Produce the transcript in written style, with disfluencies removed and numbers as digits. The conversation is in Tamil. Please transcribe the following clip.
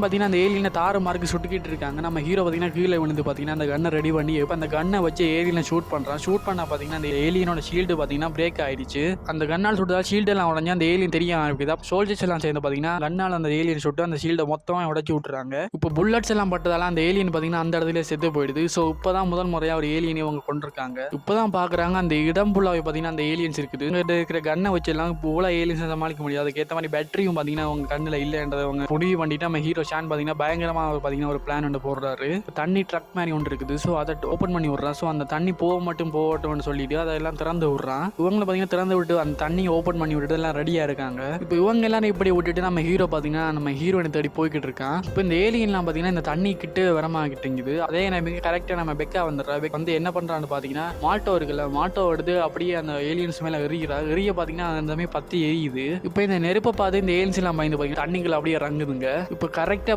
பார்த்தீங்கன்னா அந்த ஏலியனை தாறு மார்க்கு சுட்டுக்கிட்டு இருக்காங்க. நம்ம ஹீரோ பார்த்தீங்கன்னா கீழே விழுந்து பார்த்தீங்கன்னா அந்த கன்னை ரெடி பண்ணி இப்போ அந்த கன்னை வச்சு ஏலியனை ஷூட் பண்ணுறான். ஷூட் பண்ண பார்த்தீங்கன்னா அந்த ஏலியனோட ஷீல்டு பார்த்தீங்கன்னா பிரேக் ஆயிடுச்சு. அந்த கண்ணால் சுட்டதால் ஷீல்டு எல்லாம் உடஞ்சா அந்த ஏலியன் தெரிய ஆரம்பிக்குது. சோல்ஜர்ஸ் எல்லாம் சேர்ந்து பார்த்தீங்கன்னா கண்ணால் அந்த ஏலியன் சுட்டு அந்த ஷீல்டை மொத்தமாக உடச்சி விட்டுறாங்க. இப்போ புல்லட்ஸ் எல்லாம் பட்டதால அந்த ஏலியன் பார்த்தீங்கன்னா அந்த இடத்துல செத்து போயிடுது. ஸோ இப்போதான் முதல் முறையாக ஒரு ஏலியனை அவங்க கொண்டிருக்காங்க. இப்போதான் பார்க்குறாங்க அந்த இடம் ஃபுல்லாகவே பார்த்தீங்கன்னா அந்த ஏலியன்ஸ் இருக்குது. இருக்கிற கன்னை வச்சு எல்லாம் இவ்வளோ ஏலியன்ஸ் சமாளிக்க முடியாது. அதுக்கேற்ற மாதிரி பேட்டரியும் பார்த்தீங்கன்னா அவங்க கண்ணில் இல்லைன்றதை அவங்க முடிவு பண்ணிட்டு நம்ம ஹீரோ ஷான் பார்த்தீங்கன்னா பயங்கரமாக பார்த்தீங்கன்னா ஒரு பிளான் ஒன்று போடுறாரு. தண்ணி ட்ரக் மாதிரி ஒன்று இருக்குது. ஸோ அதை ஓப்பன் பண்ணி விட்றான். ஸோ அந்த தண்ணி போகட்டும்னு சொல்லிட்டு அதெல்லாம் திறந்து விட்றான். இவங்களை பார்த்தீங்கன்னா திறந்து விட்டு அந்த தண்ணியை ஓப்பன் பண்ணி விட்டுட்டு எல்லாம் ரெடியாக இருக்காங்க. இப்போ இவங்க எல்லாரும் இப்படி விட்டுட்டு நம்ம ஹீரோ பார்த்தீங்கன்னா நம்ம ஹீரோனை தேடி போய்கிட்டு இருக்கான். இப்போ இந்த ஏலியன்லாம் பார்த்தீங்கன்னா இந்த தண்ணி கிட்ட வரமாகிட்டுங்குது. அதே நம்ம கரெக்டாக நம்ம பெக்கா வந்துடுறா. வந்து என்ன பண்ணுறான்னு பார்த்தீங்கன்னா மால்டோ இருக்குல்ல, மால்டோ எடுத்து அப்படியே அந்த ஏலியன்ஸ் மேலே எரிய பார்த்தீங்கன்னா அந்த மாதிரி பற்றி எரியுது. இப்போ இந்த நெருப்பை பார்த்து இந்த ஏலியன்ஸ் எல்லாம் பயந்து பார்த்தீங்கன்னா தண்ணிகள் அப்படியே இறங்குதுங்க. இப்போ கரெக்டாக